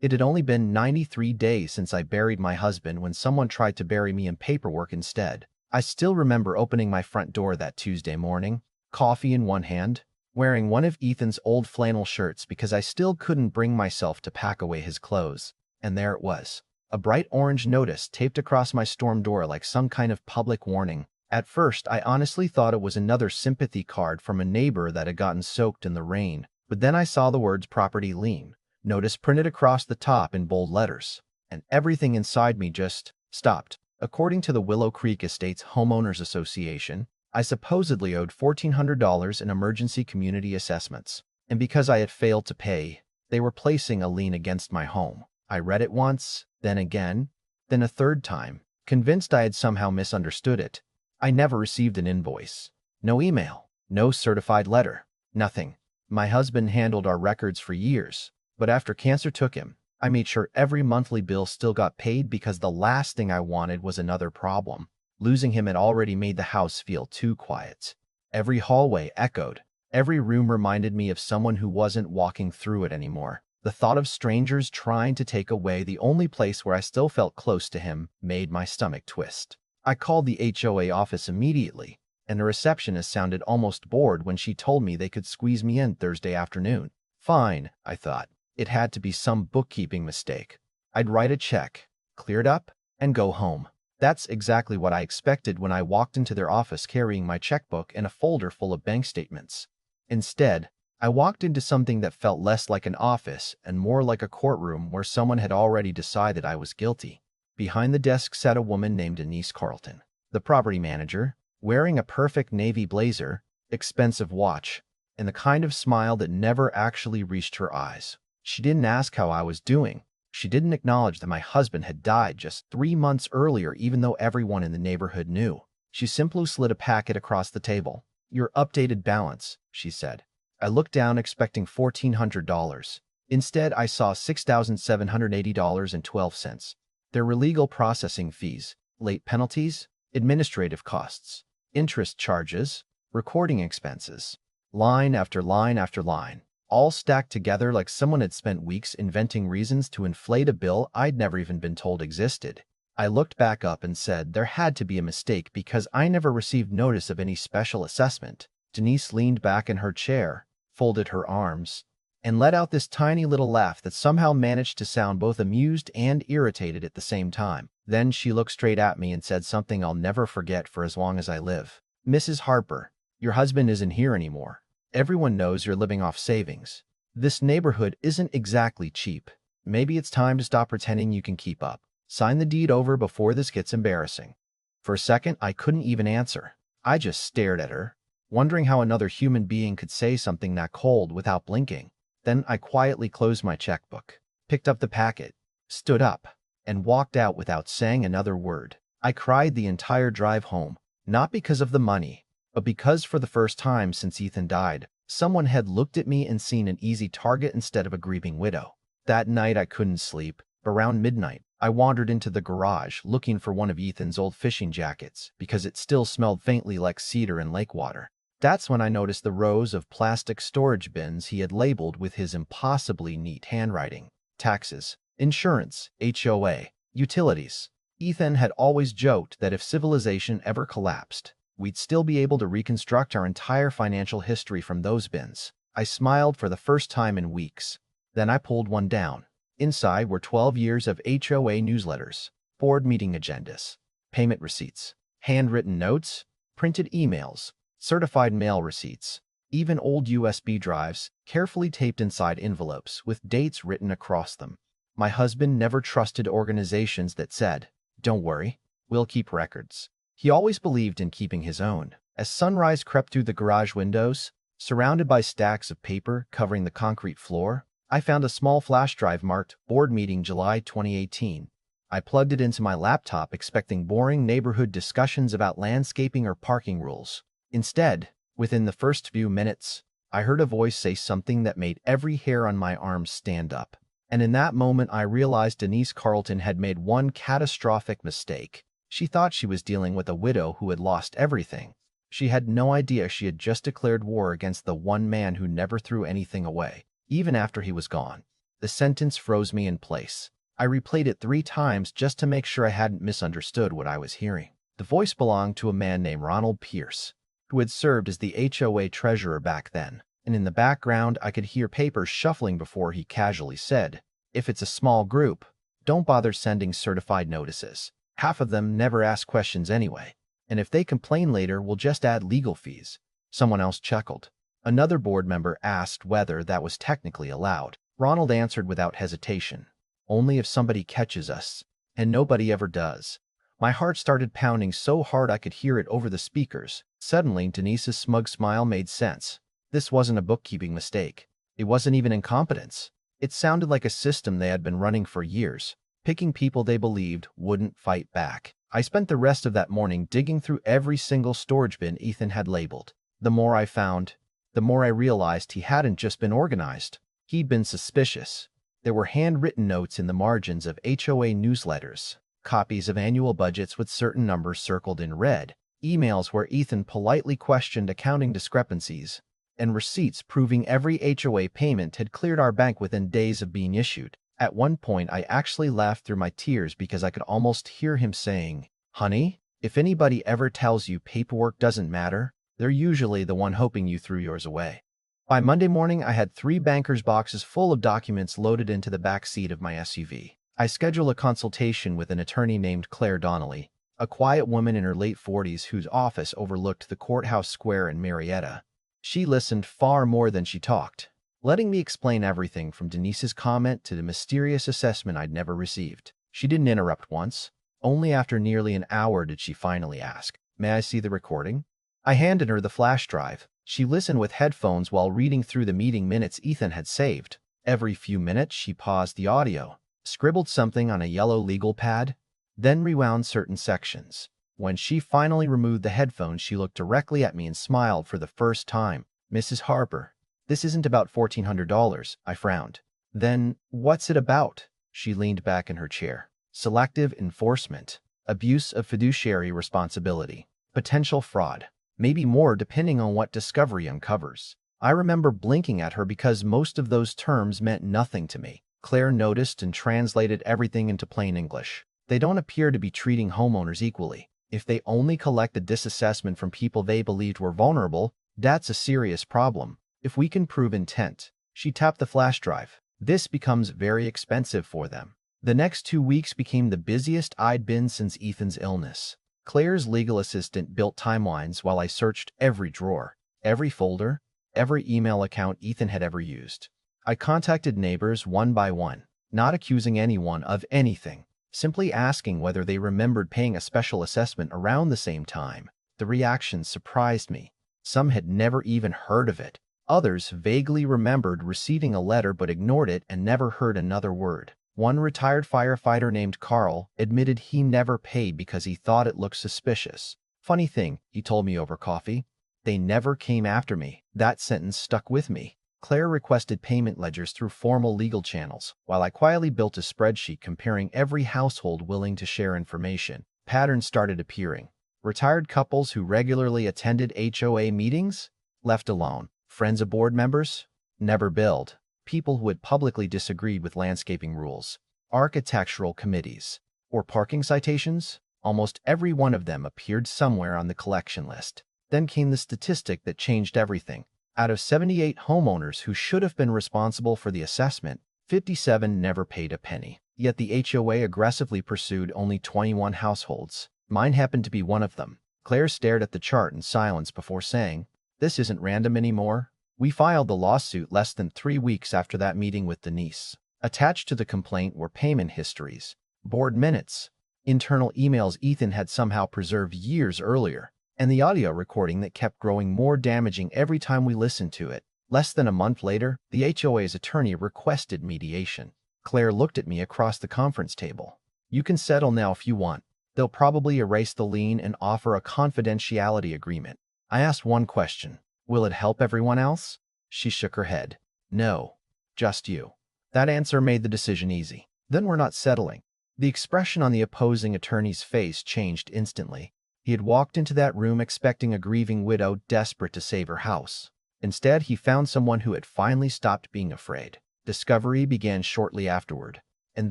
It had only been 93 days since I buried my husband when someone tried to bury me in paperwork instead. I still remember opening my front door that Tuesday morning, coffee in one hand, wearing one of Ethan's old flannel shirts because I still couldn't bring myself to pack away his clothes. And there it was, a bright orange notice taped across my storm door like some kind of public warning. At first, I honestly thought it was another sympathy card from a neighbor that had gotten soaked in the rain, but then I saw the words property lien notice printed across the top in bold letters, and everything inside me just stopped. According to the Willow Creek Estates Homeowners Association, I supposedly owed $1,400 in emergency community assessments, and because I had failed to pay, they were placing a lien against my home. I read it once, then again, then a third time, convinced I had somehow misunderstood it. I never received an invoice, no email, no certified letter, nothing. My husband handled our records for years, but after cancer took him, I made sure every monthly bill still got paid because the last thing I wanted was another problem. Losing him had already made the house feel too quiet. Every hallway echoed. Every room reminded me of someone who wasn't walking through it anymore. The thought of strangers trying to take away the only place where I still felt close to him made my stomach twist. I called the HOA office immediately, and the receptionist sounded almost bored when she told me they could squeeze me in Thursday afternoon. Fine, I thought. It had to be some bookkeeping mistake. I'd write a check, clear it up, and go home. That's exactly what I expected when I walked into their office carrying my checkbook and a folder full of bank statements. Instead, I walked into something that felt less like an office and more like a courtroom where someone had already decided I was guilty. Behind the desk sat a woman named Denise Carlton, the property manager, wearing a perfect navy blazer, expensive watch, and the kind of smile that never actually reached her eyes. She didn't ask how I was doing. She didn't acknowledge that my husband had died just 3 months earlier, even though everyone in the neighborhood knew. She simply slid a packet across the table. "Your updated balance," she said. I looked down expecting $1,400. Instead, I saw $6,780.12. There were legal processing fees, late penalties, administrative costs, interest charges, recording expenses. Line after line after line, all stacked together like someone had spent weeks inventing reasons to inflate a bill I'd never even been told existed. I looked back up and said there had to be a mistake because I never received notice of any special assessment. Denise leaned back in her chair, folded her arms, and let out this tiny little laugh that somehow managed to sound both amused and irritated at the same time. Then she looked straight at me and said something I'll never forget for as long as I live. "Mrs. Harper, your husband isn't here anymore. Everyone knows you're living off savings. This neighborhood isn't exactly cheap. Maybe it's time to stop pretending you can keep up. Sign the deed over before this gets embarrassing." For a second, I couldn't even answer. I just stared at her, wondering how another human being could say something that cold without blinking. Then I quietly closed my checkbook, picked up the packet, stood up, and walked out without saying another word. I cried the entire drive home, not because of the money, but because for the first time since Ethan died, someone had looked at me and seen an easy target instead of a grieving widow. That night I couldn't sleep. Around midnight, I wandered into the garage looking for one of Ethan's old fishing jackets because it still smelled faintly like cedar and lake water. That's when I noticed the rows of plastic storage bins he had labeled with his impossibly neat handwriting. Taxes, insurance, HOA, utilities. Ethan had always joked that if civilization ever collapsed, we'd still be able to reconstruct our entire financial history from those bins. I smiled for the first time in weeks. Then I pulled one down. Inside were 12 years of HOA newsletters, board meeting agendas, payment receipts, handwritten notes, printed emails, certified mail receipts, even old USB drives carefully taped inside envelopes with dates written across them. My husband never trusted organizations that said, "Don't worry, we'll keep records." He always believed in keeping his own. As sunrise crept through the garage windows, surrounded by stacks of paper covering the concrete floor, I found a small flash drive marked Board Meeting July 2018. I plugged it into my laptop expecting boring neighborhood discussions about landscaping or parking rules. Instead, within the first few minutes, I heard a voice say something that made every hair on my arm stand up. And in that moment, I realized Denise Carlton had made one catastrophic mistake. She thought she was dealing with a widow who had lost everything. She had no idea she had just declared war against the one man who never threw anything away, even after he was gone. The sentence froze me in place. I replayed it 3 times just to make sure I hadn't misunderstood what I was hearing. The voice belonged to a man named Ronald Pierce, who had served as the HOA treasurer back then, and in the background I could hear papers shuffling before he casually said, "If it's a small group, don't bother sending certified notices. Half of them never ask questions anyway, and if they complain later, we'll just add legal fees." Someone else chuckled. Another board member asked whether that was technically allowed. Ronald answered without hesitation, "Only if somebody catches us, and nobody ever does." My heart started pounding so hard I could hear it over the speakers. Suddenly, Denise's smug smile made sense. This wasn't a bookkeeping mistake. It wasn't even incompetence. It sounded like a system they had been running for years, picking people they believed wouldn't fight back. I spent the rest of that morning digging through every single storage bin Ethan had labeled. The more I found, the more I realized he hadn't just been organized. He'd been suspicious. There were handwritten notes in the margins of HOA newsletters, copies of annual budgets with certain numbers circled in red, emails where Ethan politely questioned accounting discrepancies, and receipts proving every HOA payment had cleared our bank within days of being issued. At one point, I actually laughed through my tears because I could almost hear him saying, "Honey, if anybody ever tells you paperwork doesn't matter, they're usually the one hoping you threw yours away." By Monday morning, I had 3 banker's boxes full of documents loaded into the back seat of my SUV. I scheduled a consultation with an attorney named Claire Donnelly, a quiet woman in her late 40s whose office overlooked the courthouse square in Marietta. She listened far more than she talked, letting me explain everything from Denise's comment to the mysterious assessment I'd never received. She didn't interrupt once. Only after nearly an hour did she finally ask, "May I see the recording?" I handed her the flash drive. She listened with headphones while reading through the meeting minutes Ethan had saved. Every few minutes, she paused the audio, scribbled something on a yellow legal pad, then rewound certain sections. When she finally removed the headphones, she looked directly at me and smiled for the first time. "Mrs. Harper, this isn't about $1,400, I frowned. "Then, what's it about?" She leaned back in her chair. "Selective enforcement, abuse of fiduciary responsibility, potential fraud, maybe more depending on what discovery uncovers." I remember blinking at her because most of those terms meant nothing to me. Claire noticed and translated everything into plain English. "They don't appear to be treating homeowners equally. If they only collected this assessment from people they believed were vulnerable, that's a serious problem. If we can prove intent," she tapped the flash drive, "this becomes very expensive for them." The next 2 weeks became the busiest I'd been since Ethan's illness. Claire's legal assistant built timelines while I searched every drawer, every folder, every email account Ethan had ever used. I contacted neighbors one by one, not accusing anyone of anything, simply asking whether they remembered paying a special assessment around the same time. The reactions surprised me. Some had never even heard of it. Others vaguely remembered receiving a letter but ignored it and never heard another word. One retired firefighter named Carl admitted he never paid because he thought it looked suspicious. "Funny thing," he told me over coffee, "they never came after me." That sentence stuck with me. Claire requested payment ledgers through formal legal channels, while I quietly built a spreadsheet comparing every household willing to share information. Patterns started appearing. Retired couples who regularly attended HOA meetings? Left alone. Friends of board members? Never billed. People who had publicly disagreed with landscaping rules. Architectural committees. Or parking citations? Almost every one of them appeared somewhere on the collection list. Then came the statistic that changed everything. Out of 78 homeowners who should have been responsible for the assessment, 57 never paid a penny. Yet the HOA aggressively pursued only 21 households. Mine happened to be one of them. Claire stared at the chart in silence before saying, "This isn't random anymore." We filed the lawsuit less than 3 weeks after that meeting with Denise. Attached to the complaint were payment histories, board minutes, internal emails Ethan had somehow preserved years earlier, and the audio recording that kept growing more damaging every time we listened to it. Less than a month later, the HOA's attorney requested mediation. Claire looked at me across the conference table. "You can settle now if you want. They'll probably erase the lien and offer a confidentiality agreement." I asked one question. "Will it help everyone else?" She shook her head. "No, just you." That answer made the decision easy. "Then we're not settling." The expression on the opposing attorney's face changed instantly. He had walked into that room expecting a grieving widow desperate to save her house. Instead, he found someone who had finally stopped being afraid. Discovery began shortly afterward, and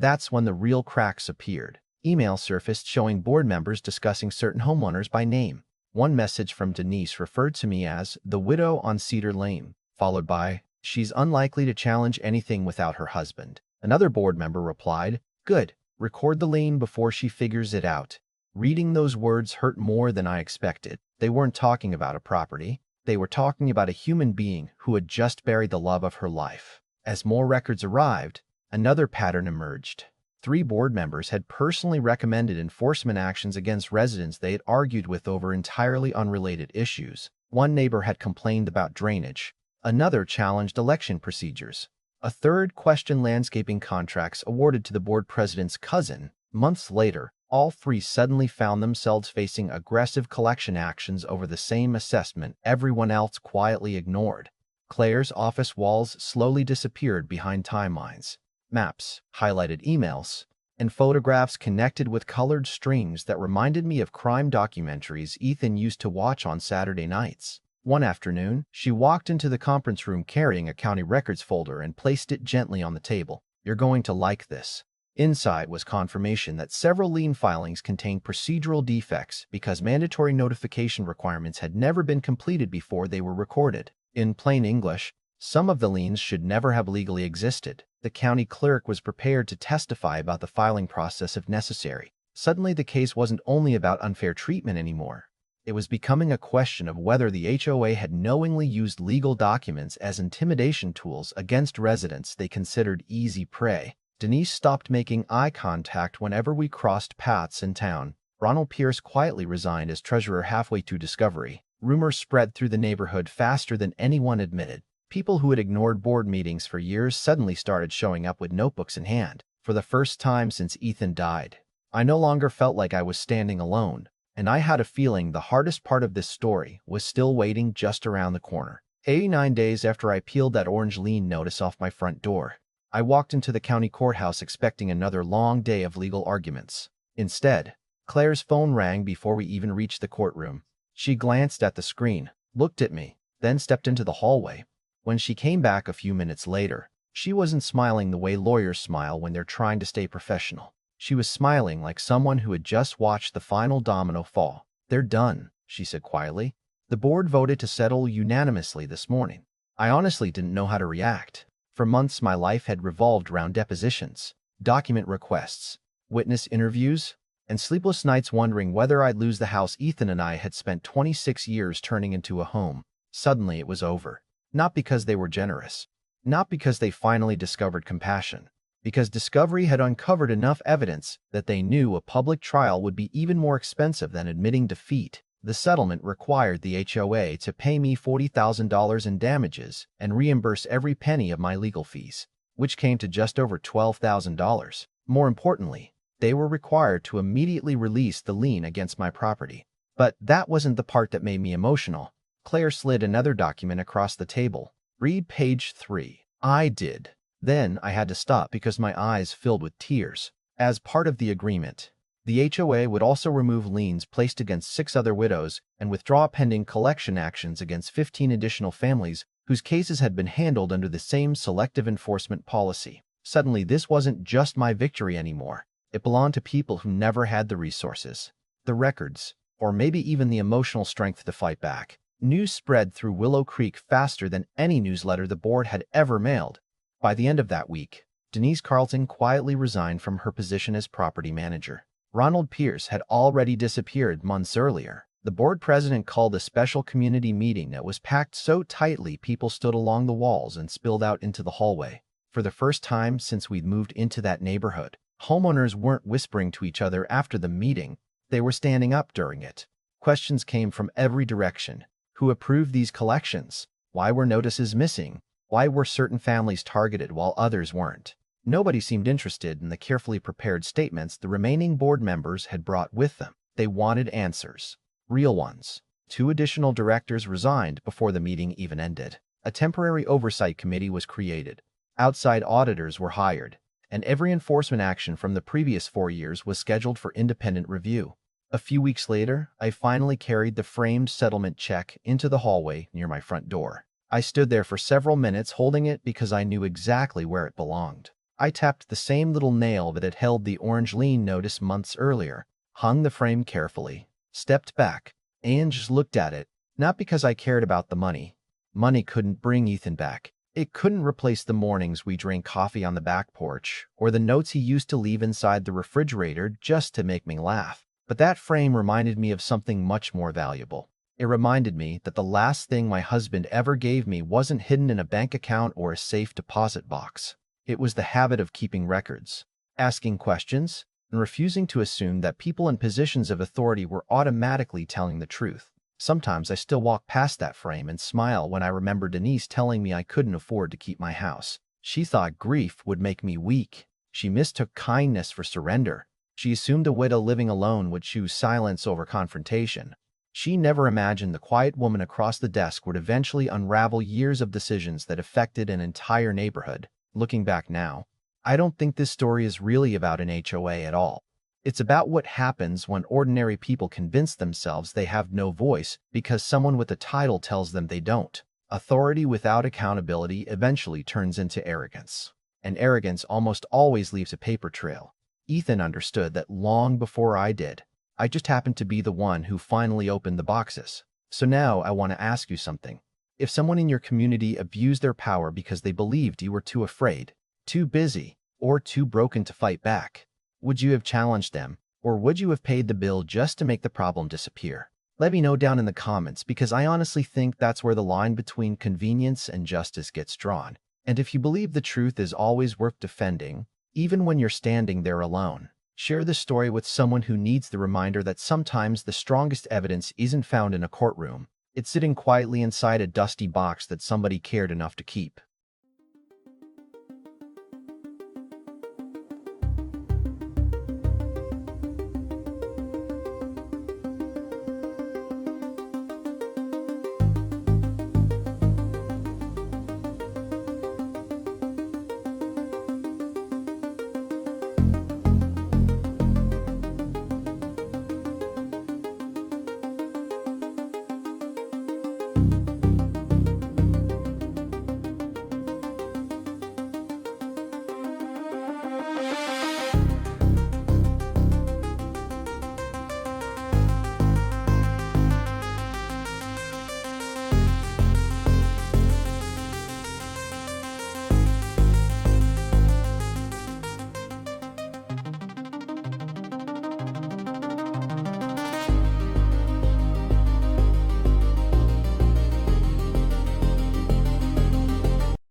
that's when the real cracks appeared. Email surfaced showing board members discussing certain homeowners by name. One message from Denise referred to me as the widow on Cedar Lane, followed by, "She's unlikely to challenge anything without her husband." Another board member replied, "Good, record the lien before she figures it out." Reading those words hurt more than I expected. They weren't talking about a property. They were talking about a human being who had just buried the love of her life. As more records arrived, another pattern emerged. 3 board members had personally recommended enforcement actions against residents they had argued with over entirely unrelated issues. One neighbor had complained about drainage. Another challenged election procedures. A third questioned landscaping contracts awarded to the board president's cousin. Months later, all 3 suddenly found themselves facing aggressive collection actions over the same assessment everyone else quietly ignored. Claire's office walls slowly disappeared behind timelines. Maps, highlighted emails, and photographs connected with colored strings that reminded me of crime documentaries Ethan used to watch on Saturday nights. One afternoon, she walked into the conference room carrying a county records folder and placed it gently on the table. "You're going to like this." Inside was confirmation that several lien filings contained procedural defects because mandatory notification requirements had never been completed before they were recorded. In plain English, some of the liens should never have legally existed. The county clerk was prepared to testify about the filing process if necessary. Suddenly, the case wasn't only about unfair treatment anymore. It was becoming a question of whether the HOA had knowingly used legal documents as intimidation tools against residents they considered easy prey. Denise stopped making eye contact whenever we crossed paths in town. Ronald Pierce quietly resigned as treasurer halfway to Discovery. Rumors spread through the neighborhood faster than anyone admitted. People who had ignored board meetings for years suddenly started showing up with notebooks in hand. For the first time since Ethan died, I no longer felt like I was standing alone, and I had a feeling the hardest part of this story was still waiting just around the corner. 89 days after I peeled that orange lien notice off my front door, I walked into the county courthouse expecting another long day of legal arguments. Instead, Claire's phone rang before we even reached the courtroom. She glanced at the screen, looked at me, then stepped into the hallway. When she came back a few minutes later, she wasn't smiling the way lawyers smile when they're trying to stay professional. She was smiling like someone who had just watched the final domino fall. "They're done," she said quietly. "The board voted to settle unanimously this morning." I honestly didn't know how to react. For months, my life had revolved around depositions, document requests, witness interviews, and sleepless nights wondering whether I'd lose the house Ethan and I had spent 26 years turning into a home. Suddenly, it was over. Not because they were generous. Not because they finally discovered compassion. Because Discovery had uncovered enough evidence that they knew a public trial would be even more expensive than admitting defeat. The settlement required the HOA to pay me $40,000 in damages and reimburse every penny of my legal fees, which came to just over $12,000. More importantly, they were required to immediately release the lien against my property. But that wasn't the part that made me emotional. Claire slid another document across the table. "Read page 3. I did. Then I had to stop because my eyes filled with tears. As part of the agreement, the HOA would also remove liens placed against 6 other widows and withdraw pending collection actions against 15 additional families whose cases had been handled under the same selective enforcement policy. Suddenly, this wasn't just my victory anymore. It belonged to people who never had the resources, the records, or maybe even the emotional strength to fight back. News spread through Willow Creek faster than any newsletter the board had ever mailed. By the end of that week, Denise Carlton quietly resigned from her position as property manager. Ronald Pierce had already disappeared months earlier. The board president called a special community meeting that was packed so tightly people stood along the walls and spilled out into the hallway. For the first time since we'd moved into that neighborhood, homeowners weren't whispering to each other after the meeting. They were standing up during it. Questions came from every direction. Who approved these collections? Why were notices missing? Why were certain families targeted while others weren't? Nobody seemed interested in the carefully prepared statements the remaining board members had brought with them. They wanted answers. Real ones. 2 additional directors resigned before the meeting even ended. A temporary oversight committee was created. Outside auditors were hired, and every enforcement action from the previous 4 years was scheduled for independent review. A few weeks later, I finally carried the framed settlement check into the hallway near my front door. I stood there for several minutes holding it because I knew exactly where it belonged. I tapped the same little nail that had held the orange lien notice months earlier, hung the frame carefully, stepped back, and just looked at it, not because I cared about the money. Money couldn't bring Ethan back. It couldn't replace the mornings we drank coffee on the back porch, or the notes he used to leave inside the refrigerator just to make me laugh. But that frame reminded me of something much more valuable. It reminded me that the last thing my husband ever gave me wasn't hidden in a bank account or a safe deposit box. It was the habit of keeping records, asking questions, and refusing to assume that people in positions of authority were automatically telling the truth. Sometimes I still walk past that frame and smile when I remember Denise telling me I couldn't afford to keep my house. She thought grief would make me weak. She mistook kindness for surrender. She assumed a widow living alone would choose silence over confrontation. She never imagined the quiet woman across the desk would eventually unravel years of decisions that affected an entire neighborhood. Looking back now, I don't think this story is really about an HOA at all. It's about what happens when ordinary people convince themselves they have no voice because someone with a title tells them they don't. Authority without accountability eventually turns into arrogance, and arrogance almost always leaves a paper trail. Ethan understood that long before I did. I just happened to be the one who finally opened the boxes. So now I want to ask you something. If someone in your community abused their power because they believed you were too afraid, too busy, or too broken to fight back, would you have challenged them, or would you have paid the bill just to make the problem disappear? Let me know down in the comments because I honestly think that's where the line between convenience and justice gets drawn. And if you believe the truth is always worth defending, even when you're standing there alone, share this story with someone who needs the reminder that sometimes the strongest evidence isn't found in a courtroom. It's sitting quietly inside a dusty box that somebody cared enough to keep.